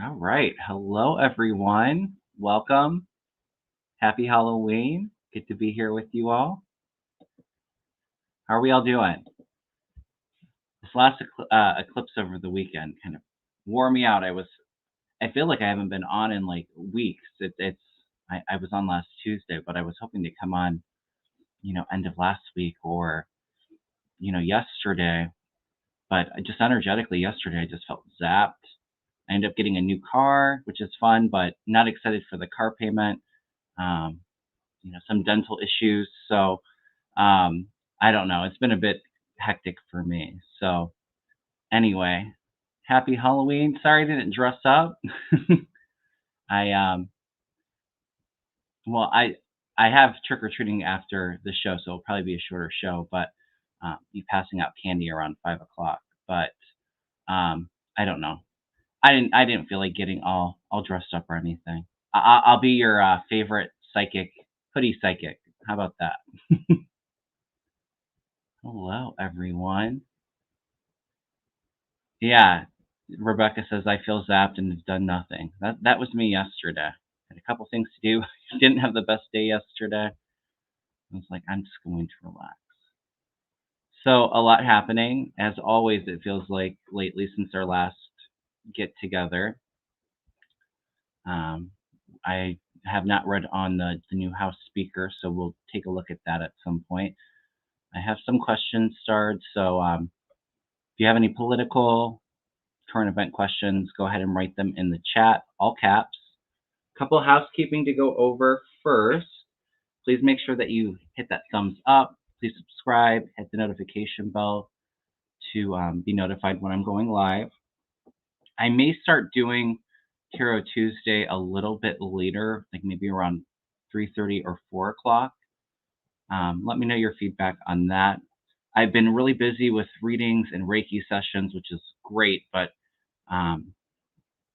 All right. Hello, everyone. Welcome. Happy Halloween. Good to be here with you all. How are we all doing? This last eclipse over the weekend kind of wore me out. I feel like I haven't been on in like weeks. I was on last Tuesday, but I was hoping to come on, end of last week or, yesterday. But I just energetically yesterday, I just felt zapped. I ended up getting a new car, which is fun, but not excited for the car payment. Um, some dental issues. So I don't know. It's been a bit hectic for me. So anyway, happy Halloween. Sorry I didn't dress up. I well I have trick or treating after the show, so it'll probably be a shorter show, but be passing out candy around 5 o'clock. But I don't know. I didn't feel like getting all dressed up or anything. I'll be your favorite psychic hoodie psychic. How about that? Hello, everyone. Yeah, Rebecca says I feel zapped and have done nothing. That was me yesterday. Had a couple things to do. Didn't have the best day yesterday. I was like, I'm just going to relax. So a lot happening, as always. It feels like lately since our last get together. Um, I have not read on the new House Speaker, so we'll take a look at that at some point. I have some questions starred, so if you have any political current event questions, go ahead and write them in the chat, all caps. Couple housekeeping to go over first. Please make sure that you hit that thumbs up. Please subscribe, hit the notification bell to be notified when I'm going live. I may start doing Tarot Tuesday a little bit later, like maybe around 3:30 or 4 o'clock. Let me know your feedback on that. I've been really busy with readings and Reiki sessions, which is great, but um,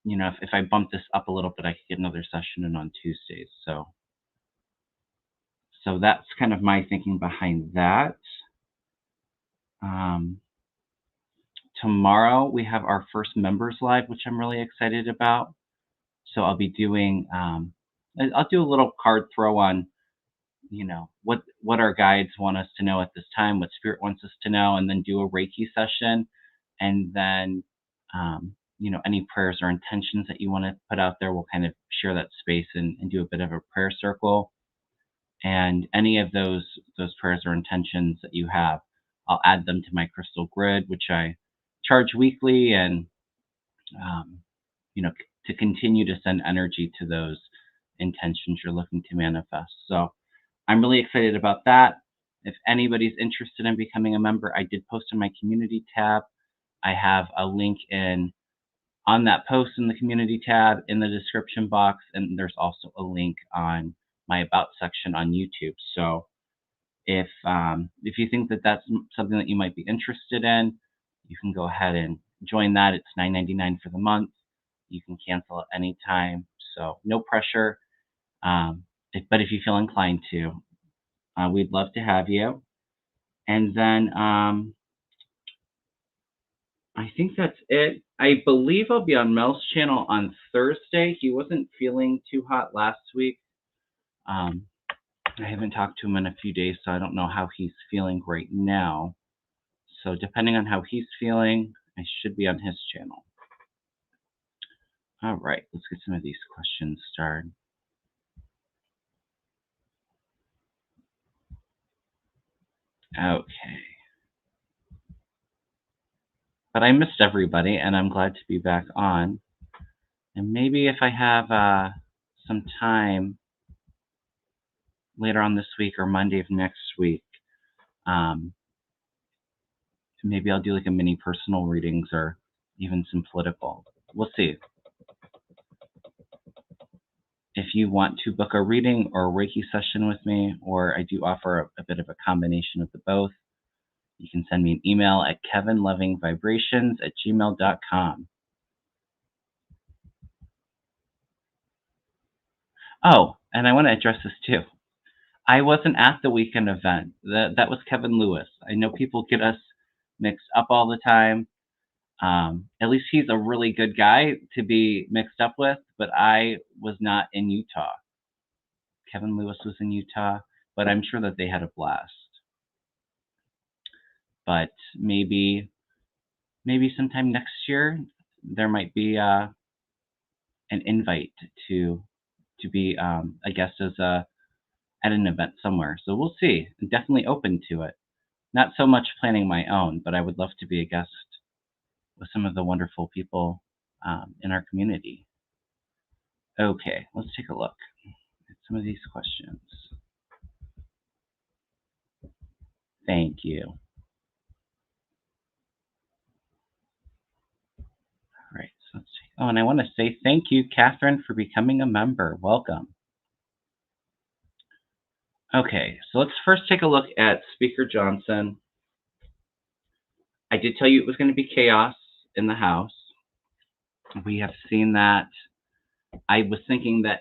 if I bump this up a little bit, I could get another session in on Tuesdays. So that's kind of my thinking behind that. Um, Tomorrow we have our first members live, which I'm really excited about. So I'll be doing, I'll do a little card throw on, what our guides want us to know at this time, what spirit wants us to know, and then do a Reiki session, and then, any prayers or intentions that you want to put out there, we'll kind of share that space and do a bit of a prayer circle. And any of those prayers or intentions that you have, I'll add them to my crystal grid, which I charge weekly, and um, to continue to send energy to those intentions you're looking to manifest. So I'm really excited about that. If anybody's interested in becoming a member, I did post in my community tab. I have a link in on that post in the community tab in the description box, and there's also a link on my about section on YouTube. So if you think that that's something that you might be interested in, you can go ahead and join that. It's $9.99 for the month. You can cancel at any time, so no pressure. But if you feel inclined to, we'd love to have you. And then I think that's it. I believe I'll be on Mel's channel on Thursday. He wasn't feeling too hot last week. Um, I haven't talked to him in a few days, so I don't know how he's feeling right now. So depending on how he's feeling, I should be on his channel. All right, let's get some of these questions started. Okay. But I missed everybody, and I'm glad to be back on. And maybe if I have some time later on this week or Monday of next week, maybe I'll do like a mini personal readings or even some political. We'll see. If you want to book a reading or a Reiki session with me, or I do offer a bit of a combination of the both, you can send me an email at kevinlovingvibrations@gmail.com. Oh, and I want to address this too. I wasn't at the weekend event. That was Kevin Lewis. I know people get us mixed up all the time. At least he's a really good guy to be mixed up with, but I was not in Utah. Kevin Lewis was in Utah, but I'm sure that they had a blast. But maybe sometime next year there might be an invite to be a guest at an event somewhere. So we'll see. I'm definitely open to it. Not so much planning my own, but I would love to be a guest with some of the wonderful people in our community. Okay, let's take a look at some of these questions. Thank you. All right, so let's see. Oh, and I want to say thank you, Catherine, for becoming a member. Welcome. Okay, so let's first take a look at Speaker Johnson. I did tell you it was going to be chaos in the House. We have seen that. I was thinking that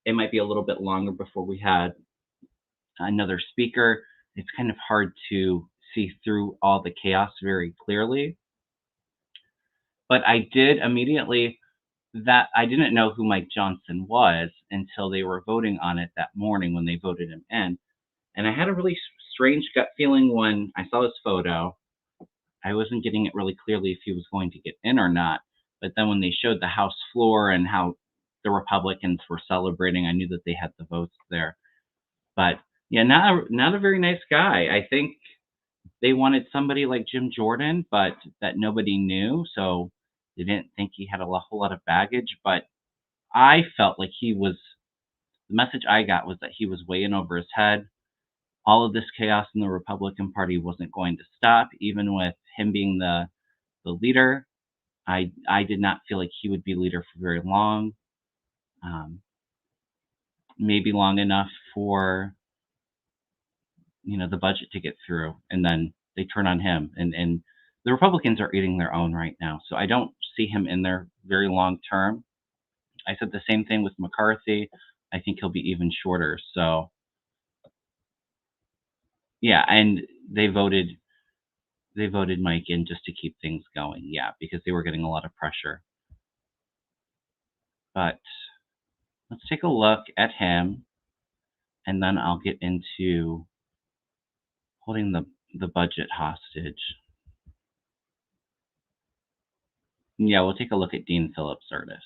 it might be a little bit longer before we had another speaker. It's kind of hard to see through all the chaos very clearly. But I did immediately that I didn't know who Mike Johnson was until they were voting on it that morning when they voted him in. And I had a really strange gut feeling when I saw his photo. I wasn't getting it really clearly if he was going to get in or not. But then when they showed the House floor and how the Republicans were celebrating, I knew that they had the votes there. But yeah, not a very nice guy. I think they wanted somebody like Jim Jordan, but that nobody knew, so they didn't think he had a whole lot of baggage. But I felt like the message I got was that he was way in over his head. All of this chaos in the Republican Party wasn't going to stop, even with him being the leader. I did not feel like he would be leader for very long. Maybe long enough for the budget to get through, and then they turn on him. And the Republicans are eating their own right now, so I don't see him in there very long term. I said the same thing with McCarthy. I think he'll be even shorter. So yeah, and they voted Mike in just to keep things going. Yeah, because they were getting a lot of pressure. But let's take a look at him, and then I'll get into holding the budget hostage. Yeah, we'll take a look at Dean Phillips Ernest.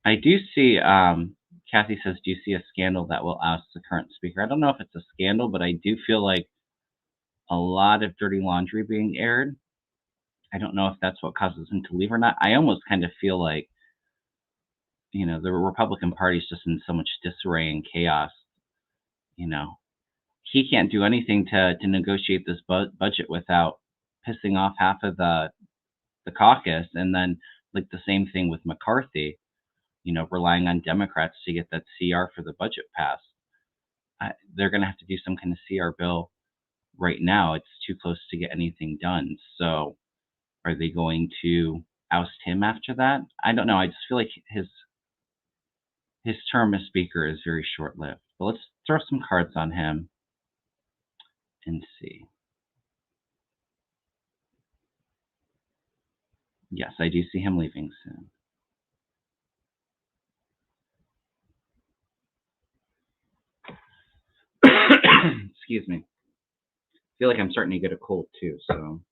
I do see, Kathy says, do you see a scandal that will oust the current speaker? I don't know if it's a scandal, but I do feel like a lot of dirty laundry being aired. I don't know if that's what causes him to leave or not. I almost kind of feel like, the Republican Party is just in so much disarray and chaos. He can't do anything to negotiate this budget without pissing off half of the caucus, and then like the same thing with McCarthy. Relying on Democrats to get that CR for the budget passed. They're going to have to do some kind of CR bill right now. It's too close to get anything done. So are they going to oust him after that? I don't know. I just feel like his term as speaker is very short-lived. But let's throw some cards on him and see. Yes, I do see him leaving soon. Excuse me. I feel like I'm starting to get a cold too, so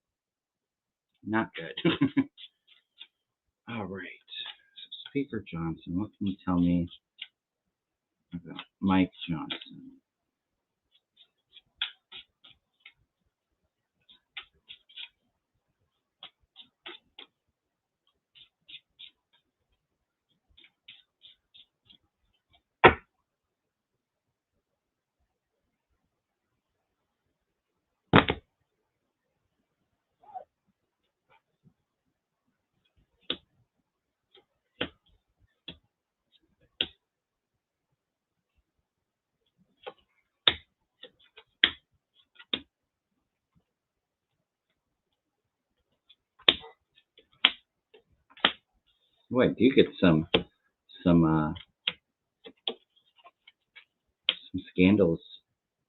not good. All right. So Speaker Johnson, what can you tell me about Mike Johnson? Oh, I do get some some scandals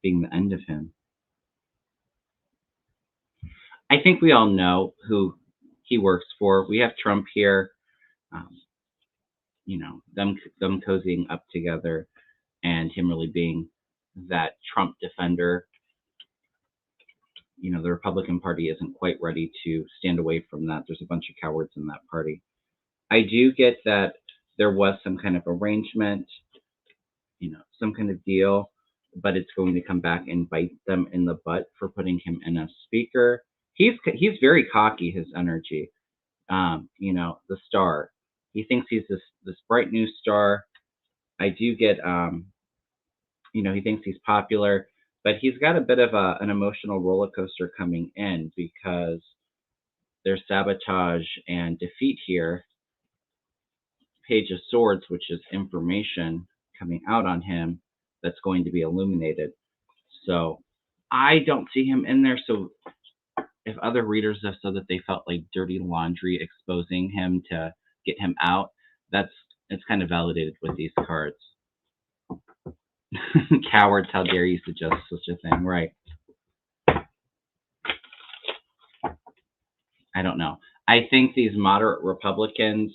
being the end of him. I think we all know who he works for. We have Trump here, um, them cozying up together, and him really being that Trump defender. The Republican Party isn't quite ready to stand away from that. There's a bunch of cowards in that party. I do get that there was some kind of arrangement, some kind of deal, but it's going to come back and bite them in the butt for putting him in as speaker. He's very cocky, his energy. The star. He thinks he's this bright new star. I do get, he thinks he's popular, but he's got a bit of an emotional roller coaster coming in because there's sabotage and defeat here. Page of Swords, which is information coming out on him that's going to be illuminated. So I don't see him in there. So if other readers have said that they felt like dirty laundry exposing him to get him out, it's kind of validated with these cards. Cowards, how dare you suggest such a thing, right? I don't know. I think these moderate Republicans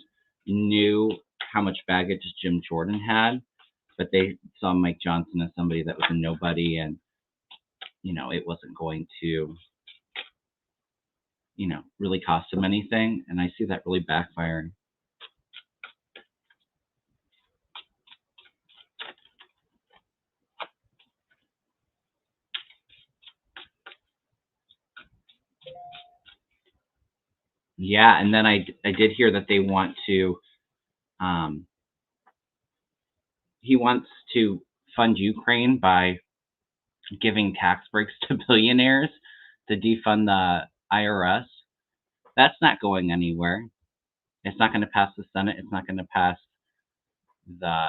knew how much baggage Jim Jordan had, but they saw Mike Johnson as somebody that was a nobody, and it wasn't going to really cost him anything, and I see that really backfiring. Yeah, and then I did hear that they want to, he wants to fund Ukraine by giving tax breaks to billionaires to defund the IRS. That's not going anywhere. It's not going to pass the Senate. It's not going to pass the,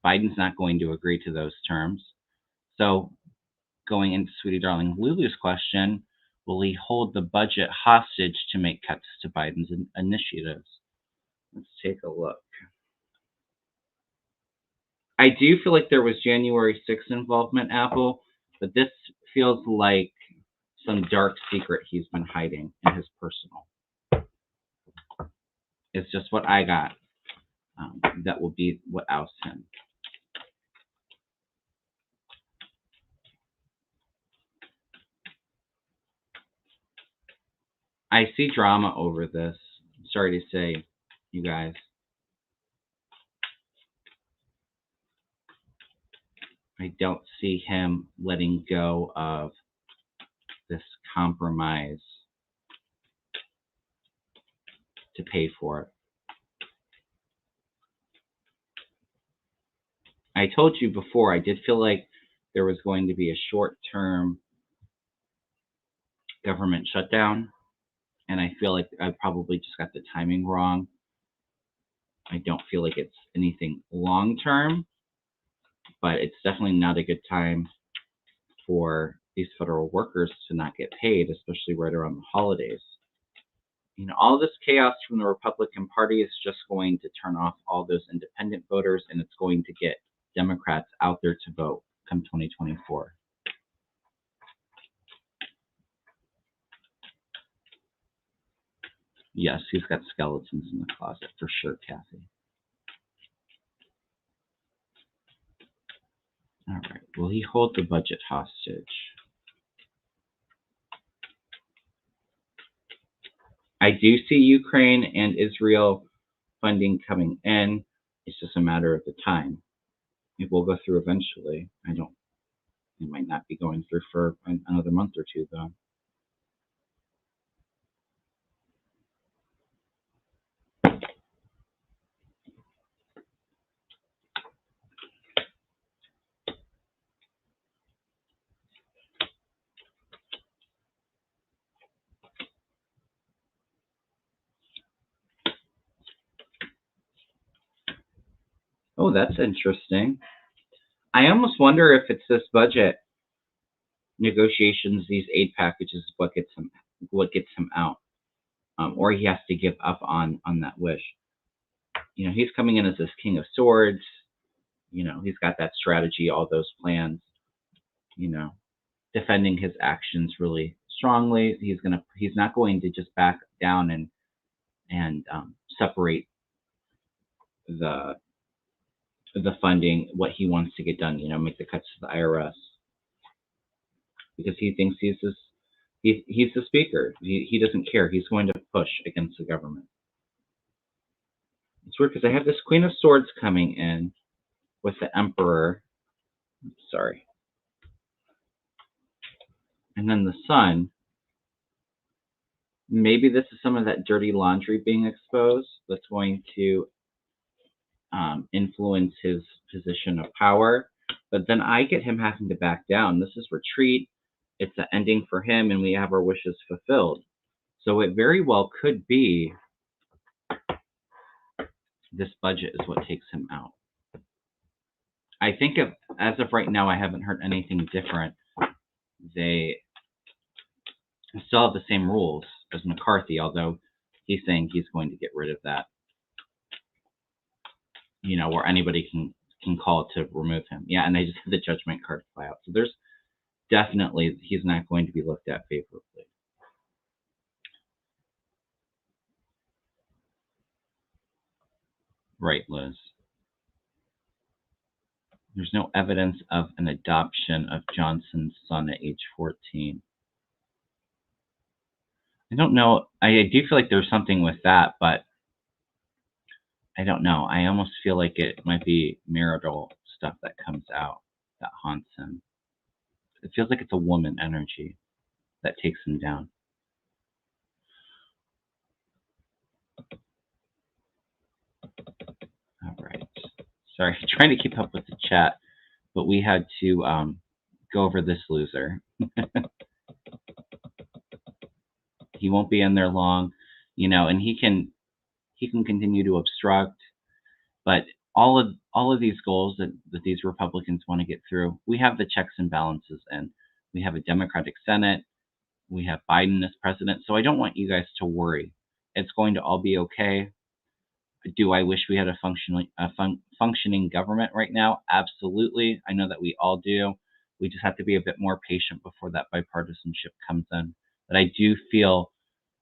Biden's not going to agree to those terms. So going into Sweetie Darling Lulu's question, will he hold the budget hostage to make cuts to Biden's initiatives? Let's take a look. I do feel like there was January 6th involvement, Apple, but this feels like some dark secret he's been hiding in his personal. It's just what I got. That will be what ousts him. I see drama over this. I'm sorry to say, you guys. I don't see him letting go of this compromise to pay for it. I told you before, I did feel like there was going to be a short-term government shutdown, and I feel like I probably just got the timing wrong. I don't feel like it's anything long-term, but it's definitely not a good time for these federal workers to not get paid, especially right around the holidays. All this chaos from the Republican Party is just going to turn off all those independent voters, and it's going to get Democrats out there to vote come 2024. Yes, he's got skeletons in the closet for sure, Kathy. All right. Will he hold the budget hostage? I do see Ukraine and Israel funding coming in. It's just a matter of the time. It will go through eventually. It might not be going through for another month or two, though. Oh, that's interesting. I almost wonder if it's this budget negotiations, these aid packages, what gets him out, or he has to give up on that wish. He's coming in as this King of Swords. He's got that strategy, all those plans, you know, defending his actions really strongly. He's not going to just back down and separate the the funding, what he wants to get done, make the cuts to the IRS, because he thinks he's the speaker. He doesn't care. He's going to push against the government. It's weird because I have this Queen of Swords coming in with the Emperor. Sorry. And then the Sun. Maybe this is some of that dirty laundry being exposed that's going to influence his position of power. But then I get him having to back down. This is retreat. It's an ending for him, and we have our wishes fulfilled. So it very well could be this budget is what takes him out. I think as of right now, I haven't heard anything different. They still have the same rules as McCarthy, although he's saying he's going to get rid of that, where anybody can call to remove him. Yeah, and I just had the judgment card fly out. So there's definitely, he's not going to be looked at favorably. Right, Liz. There's no evidence of an adoption of Johnson's son at age 14. I don't know. I do feel like there's something with that, but I don't know. I almost feel like it might be marital stuff that comes out that haunts him. It feels like it's a woman energy that takes him down. All right. Sorry, trying to keep up with the chat, but we had to go over this loser. He won't be in there long, and he can continue to obstruct, but all of these goals that these Republicans want to get through, we have the checks and balances, and we have a Democratic Senate, we have Biden as president, so I don't want you guys to worry. It's going to all be okay. Do I wish we had a functioning government right now? Absolutely. I know that we all do. We just have to be a bit more patient before that bipartisanship comes in. But I do feel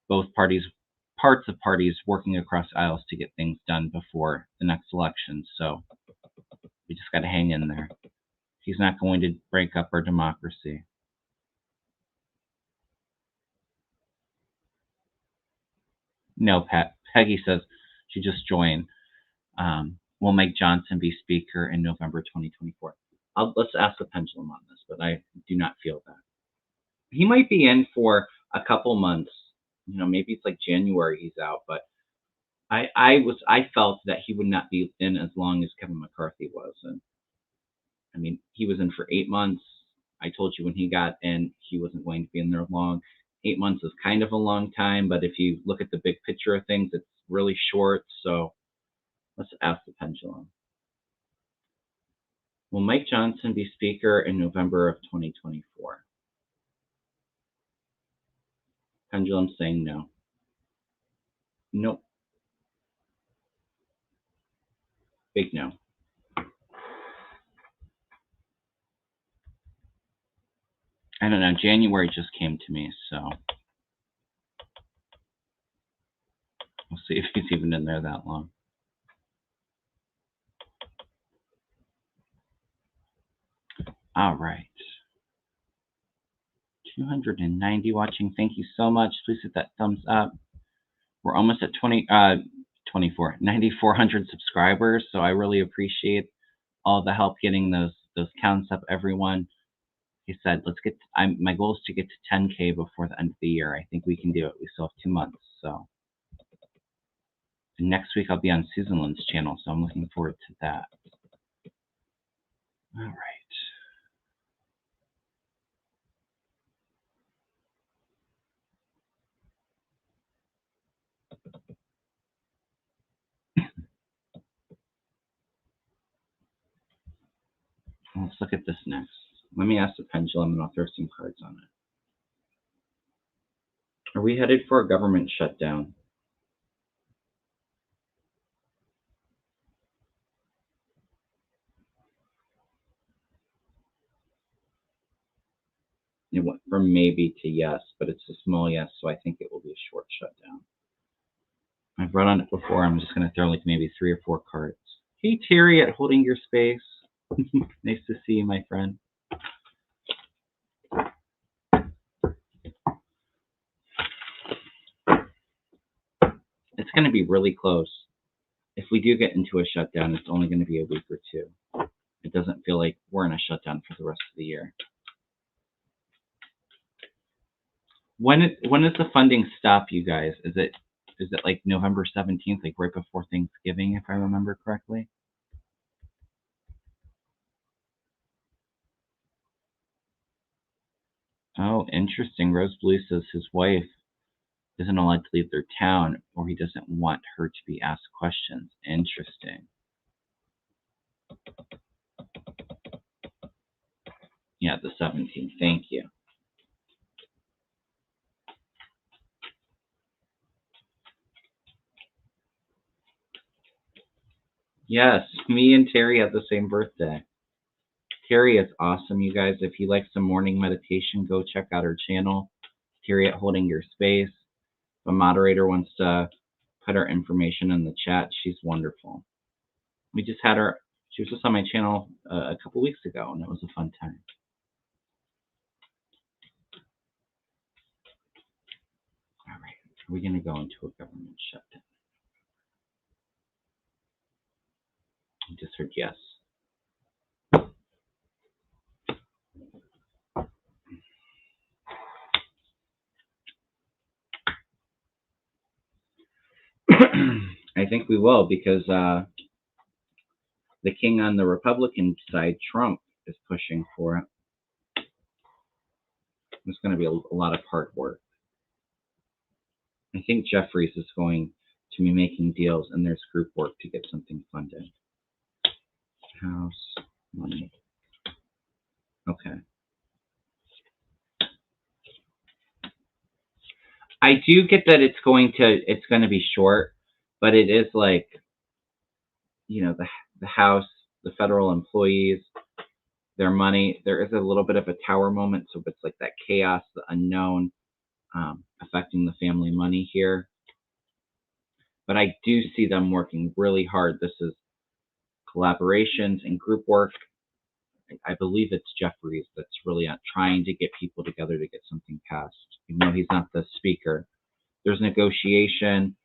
both parts of parties working across aisles to get things done before the next election. So we just got to hang in there. He's not going to break up our democracy. No, Peggy says she just joined. Will Mike Johnson be Speaker in November 2024? Let's ask the pendulum on this, but I do not feel that. He might be in for a couple months. Maybe it's like January he's out, but I felt that he would not be in as long as Kevin McCarthy was. And I mean, he was in for 8 months. I told you when he got in, he wasn't going to be in there long. 8 months is kind of a long time, but if you look at the big picture of things, it's really short. So let's ask the pendulum. Will Mike Johnson be Speaker in November of 2024? Pendulum saying no. Nope. Big no. I don't know. January just came to me, so we'll see if he's even in there that long. All right. 290 watching. Thank you so much. Please hit that thumbs up. We're almost at 9,400 subscribers, so I really appreciate all the help getting those counts up, everyone. He said, my goal is to get to 10K before the end of the year. I think we can do it. We still have 2 months, so. And next week I'll be on Susan Lynn's channel, so I'm looking forward to that. All right. Let's look at this next. Let me ask the pendulum and I'll throw some cards on it. Are we headed for a government shutdown? It went from maybe to yes, but it's a small yes, so I think it will be a short shutdown. I've run on it before. I'm just going to throw like maybe 3 or 4 cards. Hey, Terry at Holding Your Space. Nice to see you, my friend. It's going to be really close. If we do get into a shutdown, it's only going to be a week or two. It doesn't feel like we're in a shutdown for the rest of the year. When does the funding stop, you guys? Is it like November 17th, like right before Thanksgiving, if I remember correctly? Oh, interesting. Rose Blue says his wife isn't allowed to leave their town, or he doesn't want her to be asked questions. Interesting. Yeah, the 17th. Thank you. Yes, me and Terry have the same birthday. Terry is awesome, you guys. If you like some morning meditation, go check out her channel, Terry at Holding Your Space. If a moderator wants to put her information in the chat, she's wonderful. We just had her, she was just on my channel a couple weeks ago, and it was a fun time. All right, are we going to go into a government shutdown? I just heard yes. I think we will, because the king on the Republican side, Trump, is pushing for it. It's going to be a lot of hard work. I think Jeffries is going to be making deals, and there's group work to get something funded. House money. Okay. I do get that it's going to be short, but it is like, the House, the federal employees, their money. There is a little bit of a tower moment, so it's like that chaos, the unknown, affecting the family money here. But I do see them working really hard. This is collaborations and group work. I believe it's Jeffries that's really trying to get people together to get something passed, even though he's not the speaker. There's negotiation.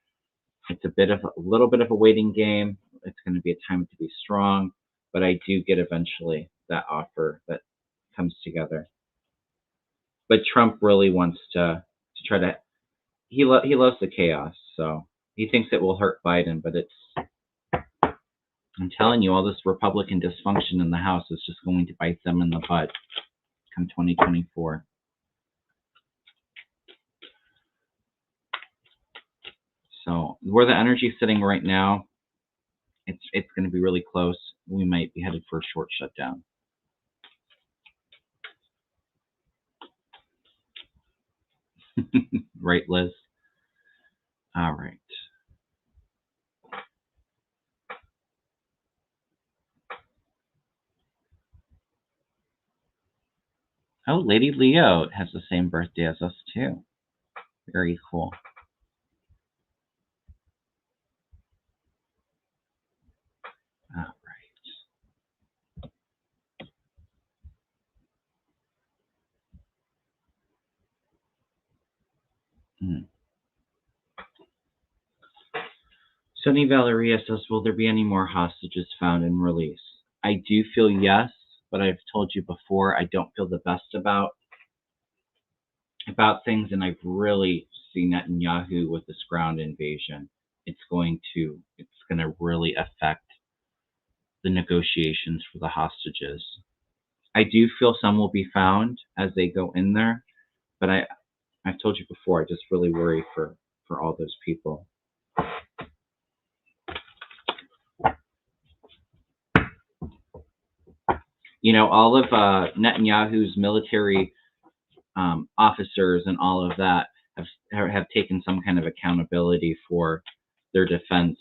It's a little bit of a waiting game. It's going to be a time to be strong, but I do get eventually that offer that comes together. But Trump really wants to try to. He loves the chaos, so he thinks it will hurt Biden, but I'm telling you, all this Republican dysfunction in the House is just going to bite them in the butt come 2024. So where the energy is sitting right now, it's going to be really close. We might be headed for a short shutdown. Right, Liz? All right. Oh, Lady Leo has the same birthday as us, too. Very cool. All right. Sunny Valeria says, will there be any more hostages found and released? I do feel yes, but I've told you before, I don't feel the best about things, and I've really seen Netanyahu with this ground invasion. It's going to really affect the negotiations for the hostages. I do feel some will be found as they go in there, but I've told you before, I just really worry for all those people. All of Netanyahu's military officers and all of that have taken some kind of accountability for their defense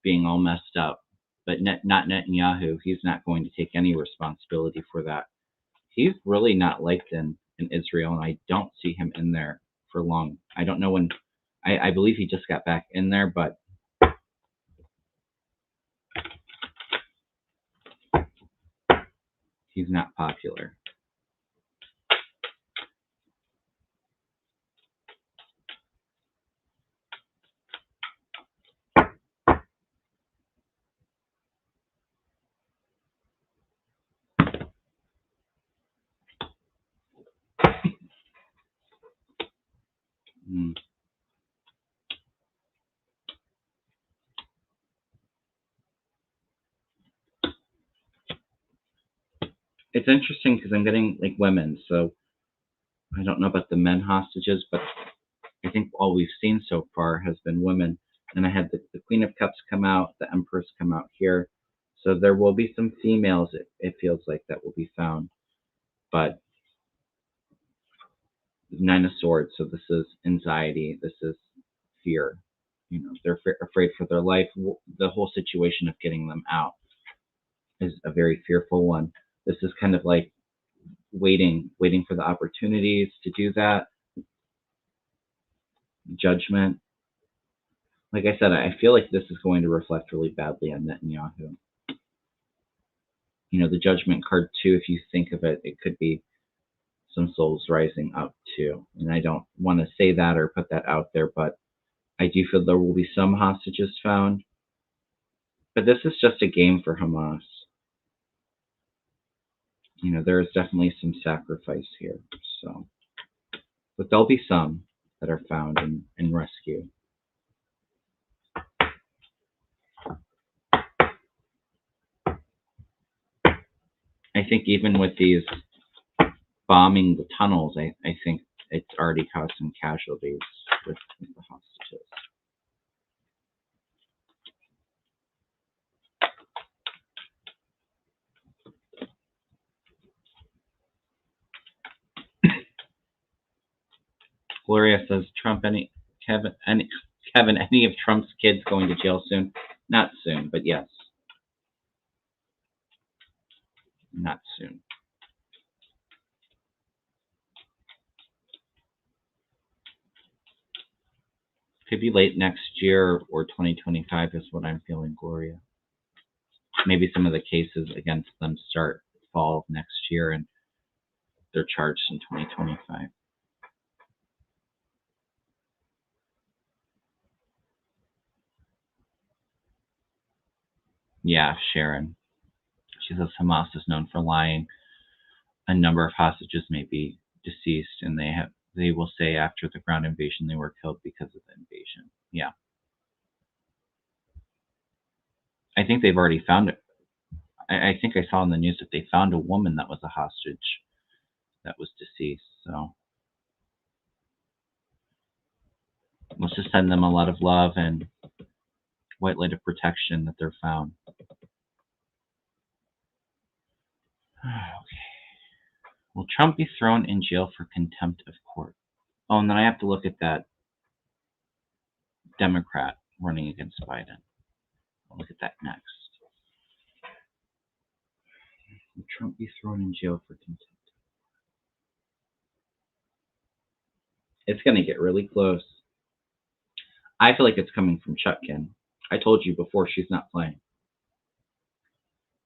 being all messed up. But not Netanyahu. He's not going to take any responsibility for that. He's really not liked in in Israel, and I don't see him in there for long. I don't know when. I believe he just got back in there, but he's not popular. Mm. It's interesting because I'm getting like women, so I don't know about the men hostages, but I think all we've seen so far has been women. And I had the Queen of Cups come out, the Empress come out here. So there will be some females, it feels like, that will be found. But Nine of Swords, so this is anxiety, this is fear. You know, they're afraid for their life. The whole situation of getting them out is a very fearful one. This is kind of like waiting for the opportunities to do that. Judgment. Like I said, I feel like this is going to reflect really badly on Netanyahu. You know, the Judgment card too, if you think of it, it could be some souls rising up too. And I don't want to say that or put that out there, but I do feel there will be some hostages found. But this is just a game for Hamas. You know, there is definitely some sacrifice here. So, but there'll be some that are found and rescued. I think even with these bombing the tunnels, I think it's already caused some casualties with the hostages. Gloria says, Kevin, any of Trump's kids going to jail soon? Not soon, but yes. Not soon. Could be late next year or 2025 is what I'm feeling, Gloria. Maybe some of the cases against them start fall of next year and they're charged in 2025. Yeah, Sharon. She says Hamas is known for lying. A number of hostages may be deceased, and they will say after the ground invasion they were killed because of the invasion. Yeah. I think they've already found it. I think I saw in the news that they found a woman that was a hostage that was deceased. So let's just send them a lot of love and white light of protection that they're found. Okay. Will Trump be thrown in jail for contempt of court? Oh, and then I have to look at that Democrat running against Biden. I'll look at that next. Will Trump be thrown in jail for contempt? It's going to get really close. I feel like it's coming from Chutkin. I told you before, she's not playing.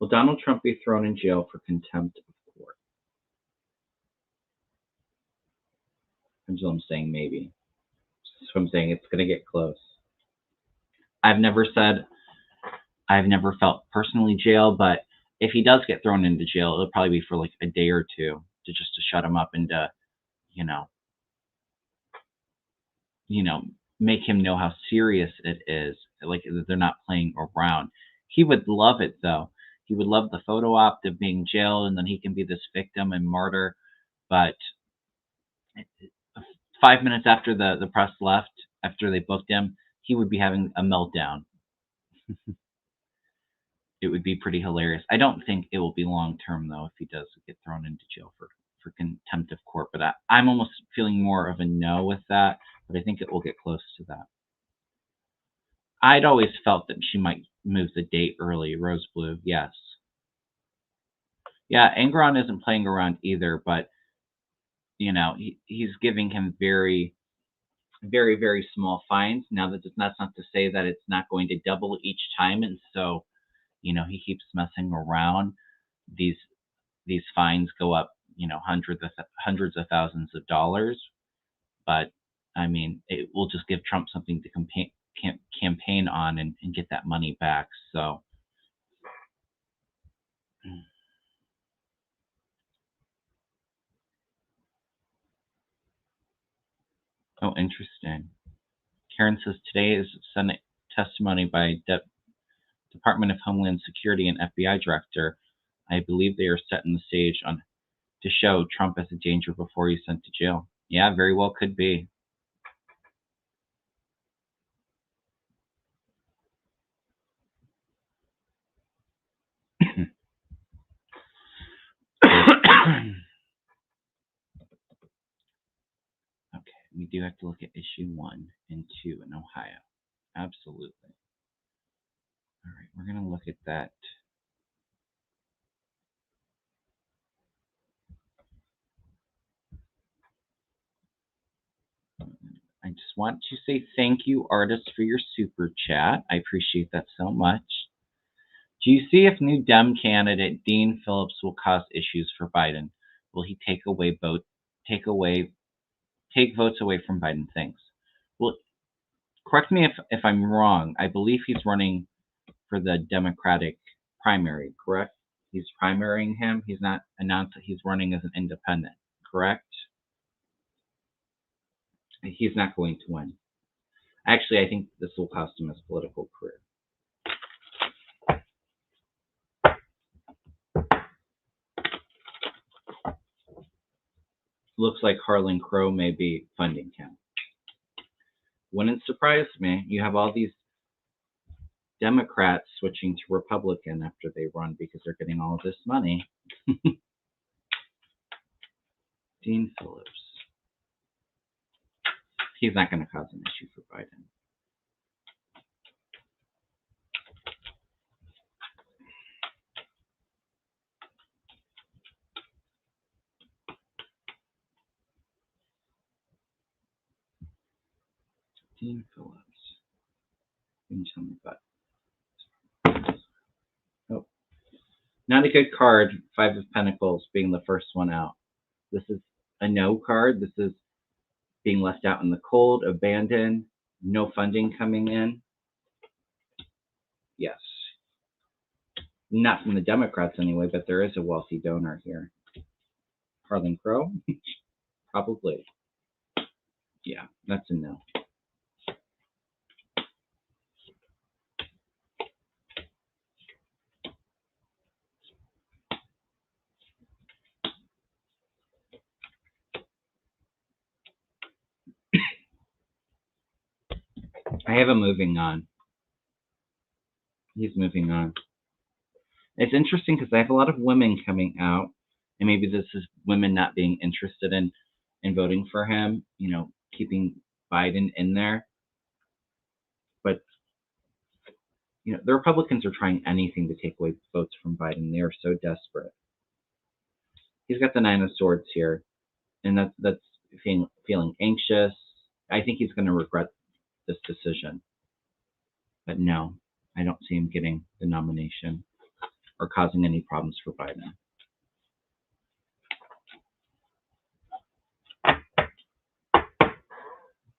Will Donald Trump be thrown in jail for contempt of court? I'm saying maybe. So I'm saying it's going to get close. I've never felt personally jail, but if he does get thrown into jail, it'll probably be for like a day or two to shut him up and to, you know, make him know how serious it is. Like they're not playing around. He would love it though. He would love the photo op of being jailed, and then he can be this victim and martyr. But 5 minutes after the press left, after they booked him, he would be having a meltdown. It would be pretty hilarious. I don't think it will be long term though if he does get thrown into jail for contempt of court. But I'm almost feeling more of a no with that. But I think it will get close to that. I'd always felt that she might move the date early. Rose Blue, yes. Yeah, Angron isn't playing around either, but he's giving him very, very, very small fines. Now that's not to say that it's not going to double each time, and so he keeps messing around. These these fines go up, hundreds of thousands of dollars. But I mean, it will just give Trump something to campaign on and get that money back. So, oh, interesting. Karen says today is Senate testimony by Department of Homeland Security and FBI director. I believe they are setting the stage on to show Trump as a danger before he's sent to jail. Yeah, very well could be. Okay, we do have to look at issue 1 and 2 in Ohio. Absolutely. All right, we're going to look at that. I just want to say thank you, artists, for your super chat. I appreciate that so much. Do you see if new Dem candidate Dean Phillips will cause issues for Biden? Will he take votes away from Biden? Thanks. Well, correct me if I'm wrong. I believe he's running for the Democratic primary, correct? He's primarying him. He's not announced that he's running as an independent, correct? He's not going to win. Actually, I think this will cost him his political career. Looks like Harlan Crow may be funding him. Wouldn't surprise me. You have all these Democrats switching to Republican after they run because they're getting all of this money. Dean Phillips. He's not going to cause an issue for Biden. Dean Phillips. Can you tell me about? Oh, not a good card. 5 of Pentacles being the first one out. This is a no card. This is being left out in the cold, abandoned, no funding coming in. Yes. Not from the Democrats anyway, but there is a wealthy donor here. Harlan Crow? Probably. Yeah, that's a no. I have him moving on. He's moving on. It's interesting because I have a lot of women coming out, and maybe this is women not being interested in voting for him, keeping Biden in there. But, the Republicans are trying anything to take away votes from Biden. They are so desperate. He's got the 9 of Swords here, and that's feeling anxious. I think he's going to regret this decision. But no, I don't see him getting the nomination or causing any problems for Biden.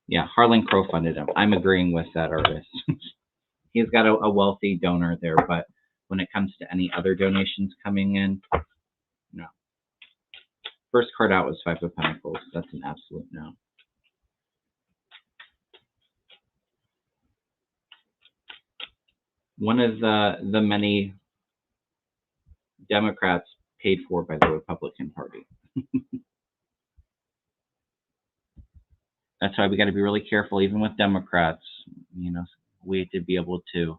Yeah, Harlan Crow funded him. I'm agreeing with that artist. He's got a wealthy donor there, but when it comes to any other donations coming in, no. First card out was 5 of Pentacles. That's an absolute no. One of the many Democrats paid for by the Republican Party. That's why we got to be really careful, even with Democrats. We have to be able to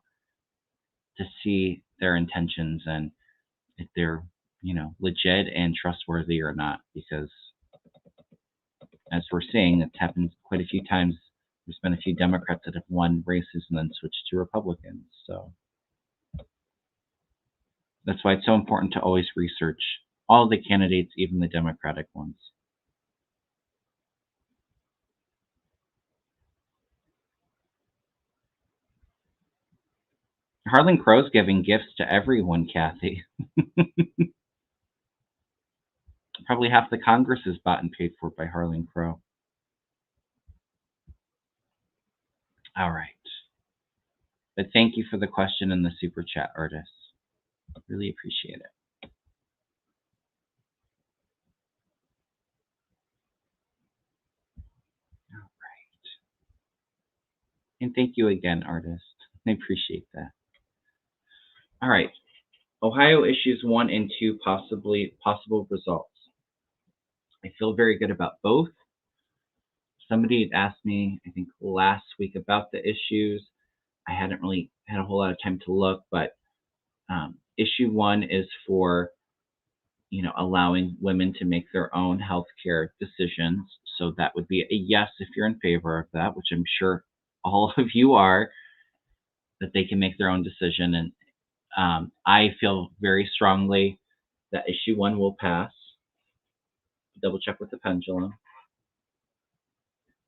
see their intentions and if they're, legit and trustworthy or not. Because as we're seeing, it's happened quite a few times. There's been a few Democrats that have won races and then switched to Republicans. So that's why it's so important to always research all the candidates, even the Democratic ones. Harlan Crow's giving gifts to everyone, Kathy. Probably half the Congress is bought and paid for by Harlan Crow. All right. But thank you for the question and the super chat, artists. Really appreciate it. All right. And thank you again, artist. I appreciate that. All right. Ohio issues 1 and 2 possible results. I feel very good about both. Somebody had asked me, I think last week, about the issues. I hadn't really had a whole lot of time to look, but issue 1 is for allowing women to make their own healthcare decisions. So that would be a yes if you're in favor of that, which I'm sure all of you are, that they can make their own decision. And I feel very strongly that issue 1 will pass. Double check with the pendulum.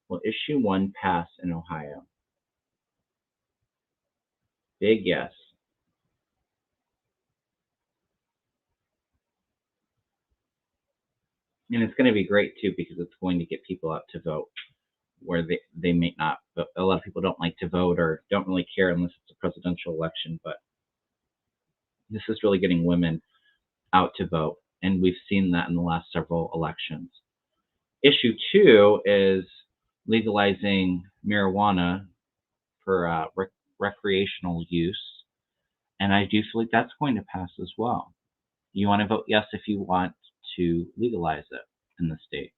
Will issue 1 pass in Ohio? Big yes. And it's going to be great too, because it's going to get people out to vote where they may not. But a lot of people don't like to vote or don't really care unless it's a presidential election. But this is really getting women out to vote, and we've seen that in the last several elections. Issue 2 is legalizing marijuana for recreational use, and I do feel like that's going to pass as well. You want to vote yes if you want to legalize it in the state.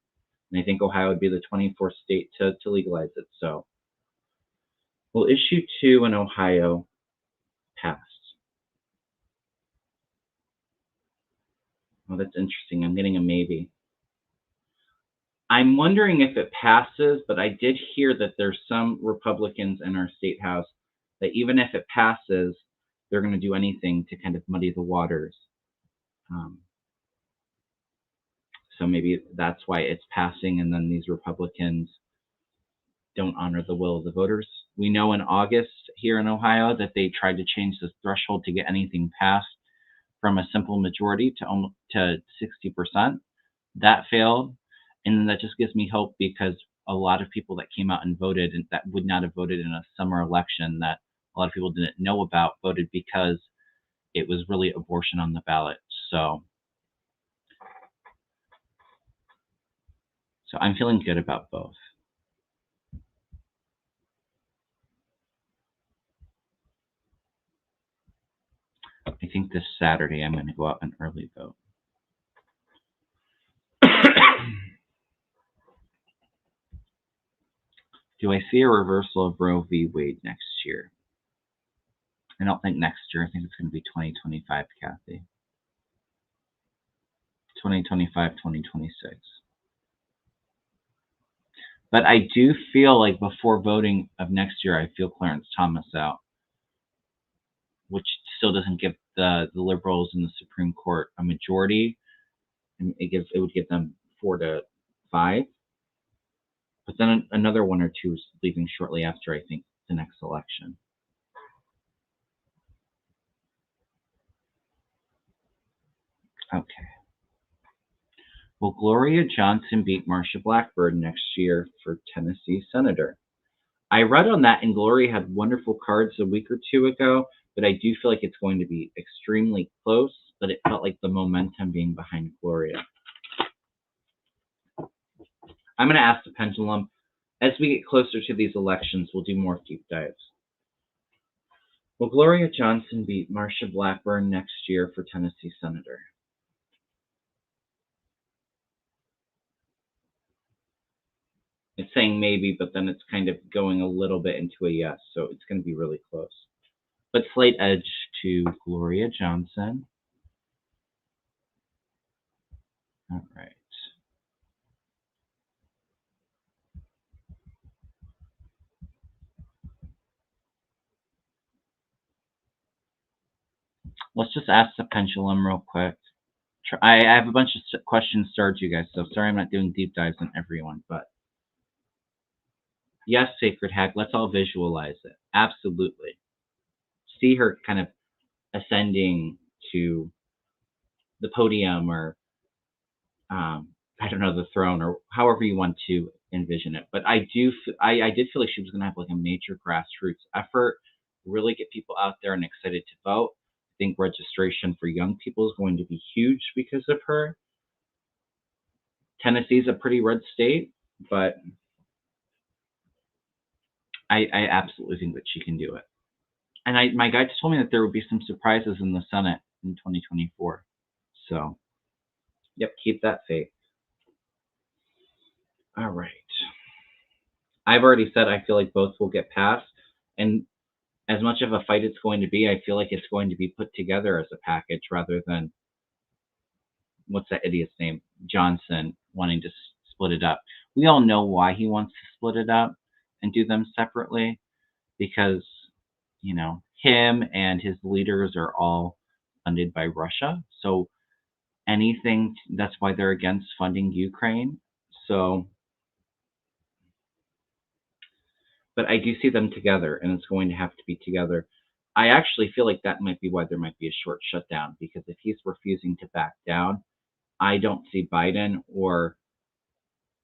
And I think Ohio would be the 24th state to legalize it. So, will issue 2 in Ohio pass? Well, that's interesting. I'm getting a maybe. I'm wondering if it passes, but I did hear that there's some Republicans in our state house that even if it passes, they're going to do anything to kind of muddy the waters. So maybe that's why it's passing, and then these Republicans don't honor the will of the voters. We know in August here in Ohio that they tried to change the threshold to get anything passed from a simple majority to 60%. That failed, and that just gives me hope, because a lot of people that came out and voted and that would not have voted in a summer election that a lot of people didn't know about voted because it was really abortion on the ballot. So I'm feeling good about both. I think this Saturday I'm going to go out and early vote. Do I see a reversal of Roe v. Wade next year? I don't think next year. I think it's going to be 2025, Kathy. 2025, 2026. But I do feel like before voting of next year, I feel Clarence Thomas out, which still doesn't give the liberals in the Supreme Court a majority. And it would give them 4 to 5. But then another 1 or 2 is leaving shortly after, I think, the next election. Okay. Will Gloria Johnson beat Marsha Blackburn next year for Tennessee Senator? I read on that, and Gloria had wonderful cards a week or 2 ago, but I do feel like it's going to be extremely close, but it felt like the momentum being behind Gloria. I'm going to ask the pendulum. As we get closer to these elections, we'll do more deep dives. Will Gloria Johnson beat Marsha Blackburn next year for Tennessee Senator? It's saying maybe, but then it's kind of going a little bit into a yes, so it's going to be really close. But slight edge to Gloria Johnson. All right. Let's just ask the pendulum real quick. I have a bunch of questions starred to you guys, so sorry I'm not doing deep dives on everyone, but yes, Sacred Hag, let's all visualize it. Absolutely. see her kind of ascending to the podium, or I don't know, the throne, or however you want to envision it. But I did feel like she was going to have like a major grassroots effort, really get people out there and excited to vote. I think registration for young people is going to be huge because of her. Tennessee's a pretty red state, but I absolutely think that she can do it. And my guides told me that there would be some surprises in the Senate in 2024. So, yep, keep that faith. All right. I've already said I feel like both will get passed. And as much of a fight it's going to be, I feel like it's going to be put together as a package rather than, what's that idiot's name? Johnson wanting to split it up. We all know why he wants to split it up and do them separately, because, him and his leaders are all funded by Russia. So that's why they're against funding Ukraine. So, but I do see them together, and it's going to have to be together. I actually feel like that might be why there might be a short shutdown, because if he's refusing to back down, I don't see Biden or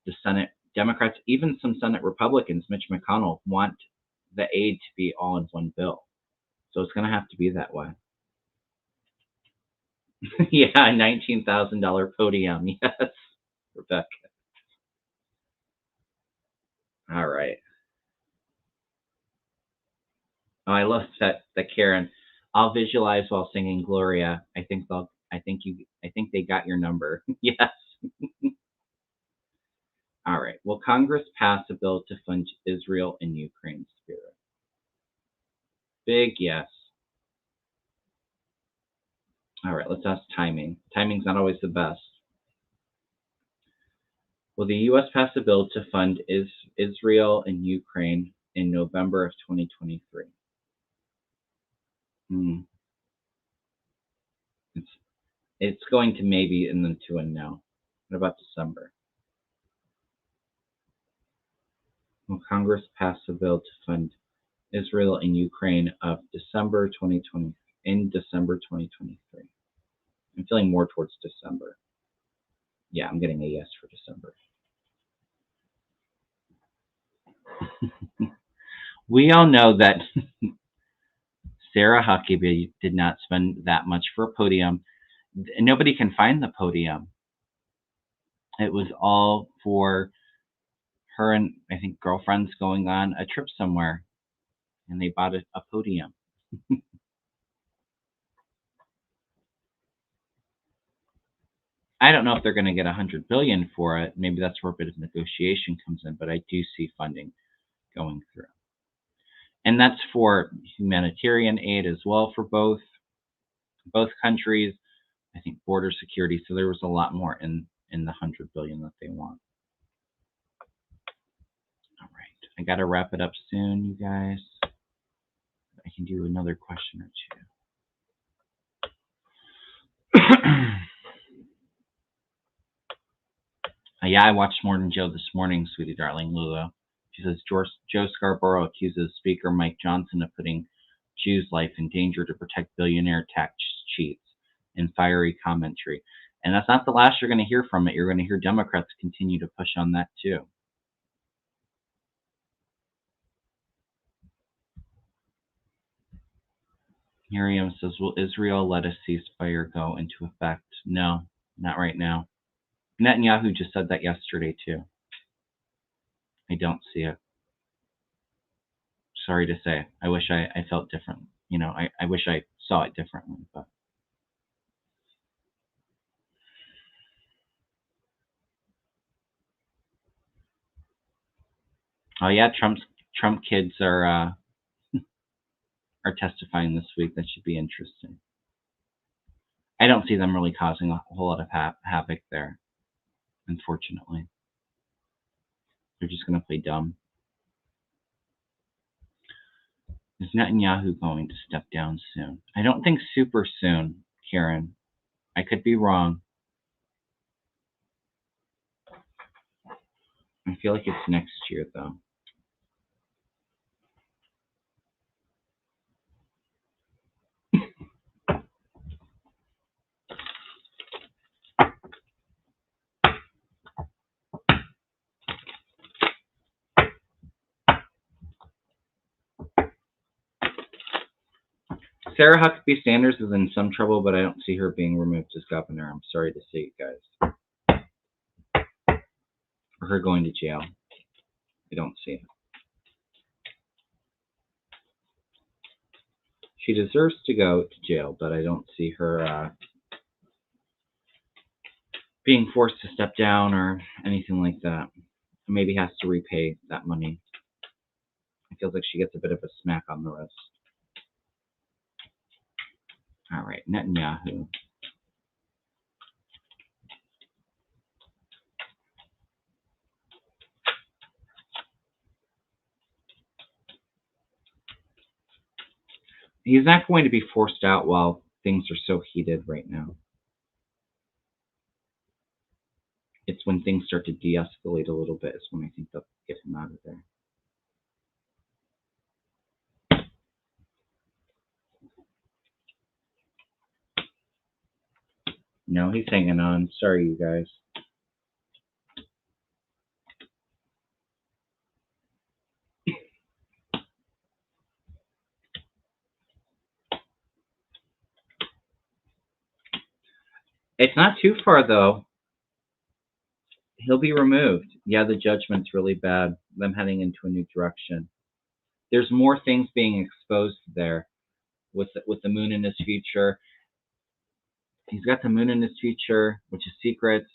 the Senate Democrats, even some Senate Republicans, Mitch McConnell, want the aid to be all in one bill. So it's going to have to be that way. Yeah, $19,000 podium. Yes, Rebecca. All right. Oh, I love that Karen. I'll visualize while singing Gloria. I think they got your number. Yes. All right. Will Congress pass a bill to fund Israel and Ukraine's spirit? Big yes. All right. Let's ask timing. Timing's not always the best. Will the U.S. pass a bill to fund Israel and Ukraine in November of 2023? It's going to maybe and then to and no. What about December? Will Congress pass a bill to fund Israel and Ukraine of December 2020 in December 2023? I'm feeling more towards December. Yeah, I'm getting a yes for December. We all know that Sarah Huckabee did not spend that much for a podium. Nobody can find the podium. It was all for her and, I think, girlfriends going on a trip somewhere, and they bought a podium. I don't know if they're going to get $100 billion for it. Maybe that's where a bit of negotiation comes in, but I do see funding going through, and that's for humanitarian aid as well for both countries. I think border security. So there was a lot more in the $100 billion that they want. All right, I got to wrap it up soon, you guys. I can do another question or two. Yeah, I watched Morning Joe this morning, sweetie darling Lulu. She says Joe Scarborough accuses Speaker Mike Johnson of putting Jews' life in danger to protect billionaire tax cheats in fiery commentary. And that's not the last you're going to hear from it. You're going to hear Democrats continue to push on that too. Miriam says, will Israel let a ceasefire go into effect? No, not right now. Netanyahu just said that yesterday too. I don't see it. Sorry to say. I wish I felt different. I wish I saw it differently, but. Oh yeah, Trump kids are testifying this week. That should be interesting. I don't see them really causing a whole lot of havoc there, unfortunately. They're just going to play dumb. Is Netanyahu going to step down soon? I don't think super soon, Karen. I could be wrong. I feel like it's next year, though. Sarah Huckabee Sanders is in some trouble, but I don't see her being removed as governor. I'm sorry to say, guys. Or her going to jail. I don't see it. She deserves to go to jail, but I don't see her being forced to step down or anything like that. Maybe has to repay that money. It feels like she gets a bit of a smack on the wrist. All right, Netanyahu. He's not going to be forced out while things are so heated right now. It's when things start to de-escalate a little bit is when I think they'll get him out of there. No, he's hanging on. Sorry, you guys. It's not too far, though. He'll be removed. Yeah, the judgment's really bad. Them heading into a new direction. There's more things being exposed there with the moon in his future. He's got the moon in his future, which is secrets,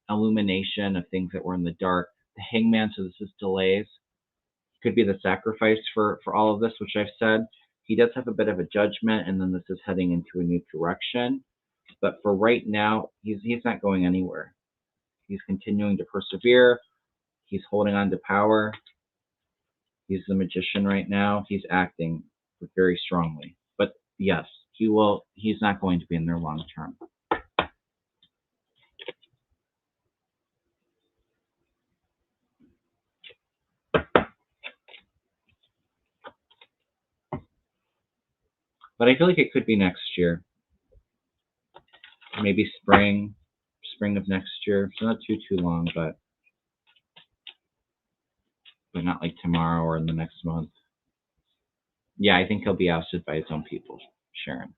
illumination of things that were in the dark. The hangman, so this is delays. Could be the sacrifice for all of this, which I've said. He does have a bit of a judgment, and then this is heading into a new direction. But for right now, he's not going anywhere. He's continuing to persevere. He's holding on to power. He's the magician right now. He's acting very strongly. But yes, he will. He's not going to be in there long term. But I feel like it could be next year. Maybe spring of next year. So not too long, but not like tomorrow or in the next month. Yeah, I think he'll be ousted by his own people, Sharon.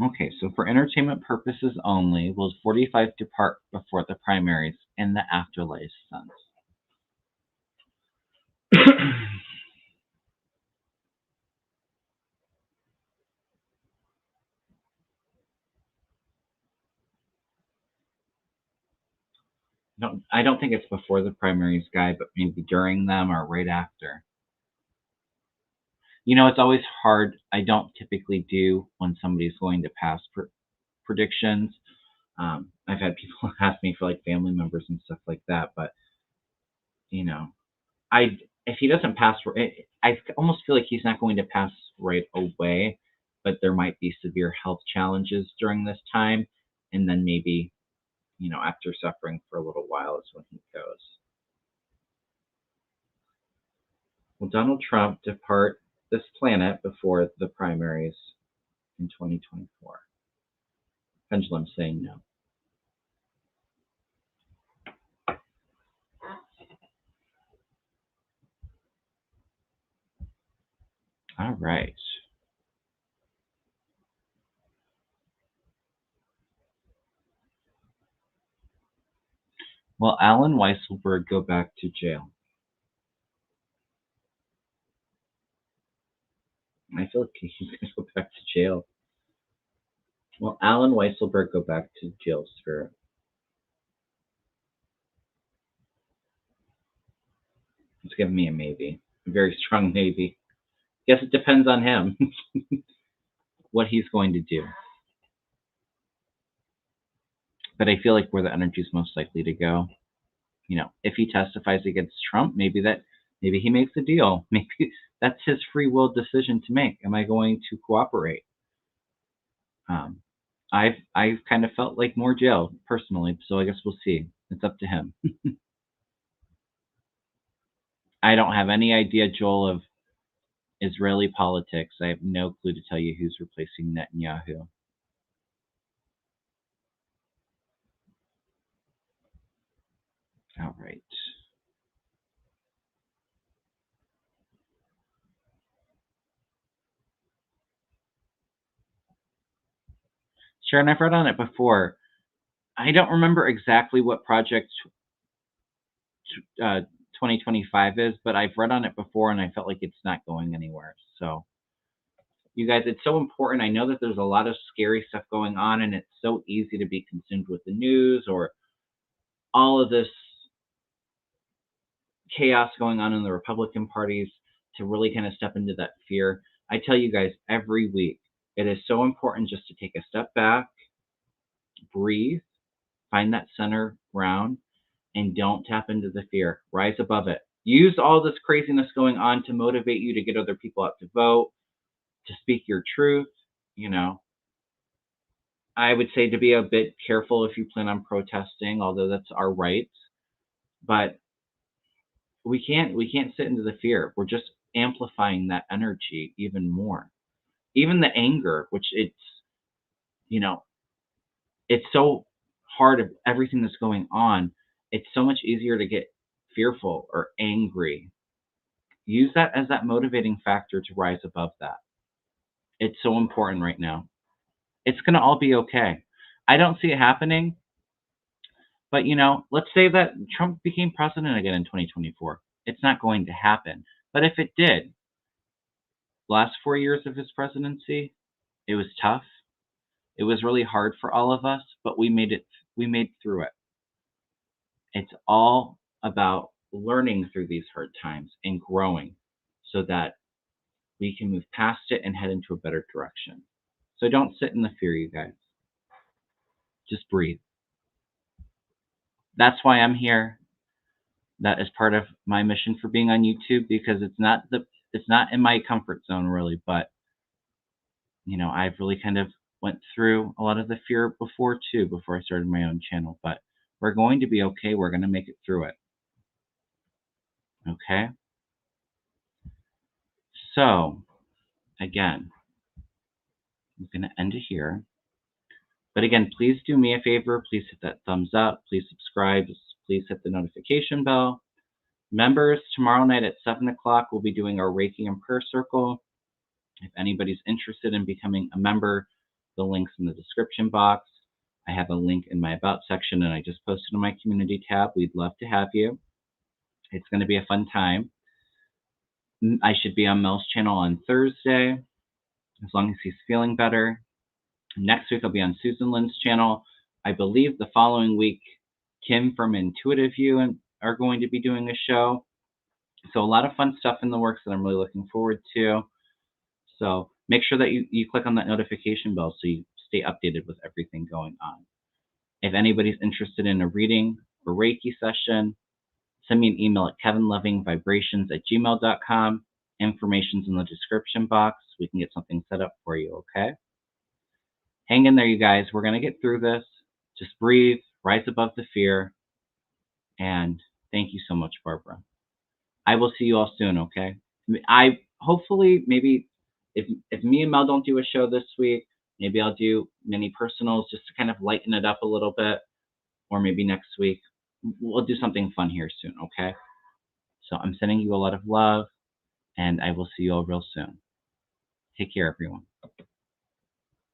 Okay, so for entertainment purposes only, will 45 depart before the primaries in the afterlife sense? No, I don't think it's before the primaries, Guy, but maybe during them or right after. It's always hard. I don't typically do when somebody's going to pass predictions. I've had people ask me for like family members and stuff like that, but I if he doesn't pass, I almost feel like he's not going to pass right away, but there might be severe health challenges during this time, and then maybe after suffering for a little while is when he goes. Will Donald Trump depart this planet before the primaries in 2024? Pendulum saying no. All right. Will Alan Weisselberg go back to jail? I feel like he's going to go back to jail. Will Alan Weisselberg go back to jail, Spirit? It's giving me a maybe. A very strong maybe. Guess it depends on him. What he's going to do. But I feel like where the energy is most likely to go, if he testifies against Trump, maybe he makes a deal. Maybe that's his free will decision to make. Am I going to cooperate? I've kind of felt like more jail personally, so I guess we'll see. It's up to him. I don't have any idea, Joel, of Israeli politics. I have no clue to tell you who's replacing Netanyahu. All right. Sharon, I've read on it before. I don't remember exactly what project 2025 is, but I've read on it before and I felt like it's not going anywhere. So, you guys, it's so important. I know that there's a lot of scary stuff going on, and it's so easy to be consumed with the news or all of this chaos going on in the Republican parties to really kind of step into that fear. I tell you guys every week, it is so important just to take a step back, breathe, find that center ground, and don't tap into the fear. Rise above it. Use all this craziness going on to motivate you to get other people out to vote, to speak your truth. You know, I would say to be a bit careful if you plan on protesting, although that's our right. But we can't sit into the fear. We're just amplifying that energy even more. Even the anger, which you know, it's so hard of everything that's going on. It's so much easier to get fearful or angry. Use that as that motivating factor to rise above that. It's so important right now. It's going to all be okay. I don't see it happening, but let's say that Trump became president again in 2024. It's not going to happen. But if it did, last 4 years of his presidency, it was tough. It was really hard for all of us, but we made it. We made through it. It's all about learning through these hard times and growing so that we can move past it and head into a better direction. So don't sit in the fear, you guys. Just breathe. That's why I'm here. That is part of my mission for being on YouTube, because it's not in my comfort zone really, but I've really kind of went through a lot of the fear before too, before I started my own channel, but we're going to be okay. We're going to make it through it. Okay? So, again, I'm going to end it here. But again, please do me a favor. Please hit that thumbs up. Please subscribe. Please hit the notification bell. Members, tomorrow night at 7 o'clock, we'll be doing our Reiki and Prayer Circle. If anybody's interested in becoming a member, the link's in the description box. I have a link in my About section, and I just posted in my community tab. We'd love to have you. It's going to be a fun time. I should be on Mel's channel on Thursday, as long as he's feeling better. Next week, I'll be on Susan Lynn's channel. I believe the following week, Kim from Intuitive You are going to be doing a show. So a lot of fun stuff in the works that I'm really looking forward to. So make sure that you click on that notification bell so you stay updated with everything going on. If anybody's interested in a reading or Reiki session, send me an email at kevinlovingvibrations@gmail.com. Information's in the description box. We can get something set up for you, okay? Hang in there, you guys. We're going to get through this. Just breathe, rise above the fear, and thank you so much, Barbara. I will see you all soon, okay? I hopefully, maybe if me and Mel don't do a show this week, maybe I'll do mini personals just to kind of lighten it up a little bit, or maybe next week. We'll do something fun here soon, okay? So I'm sending you a lot of love, and I will see you all real soon. Take care, everyone.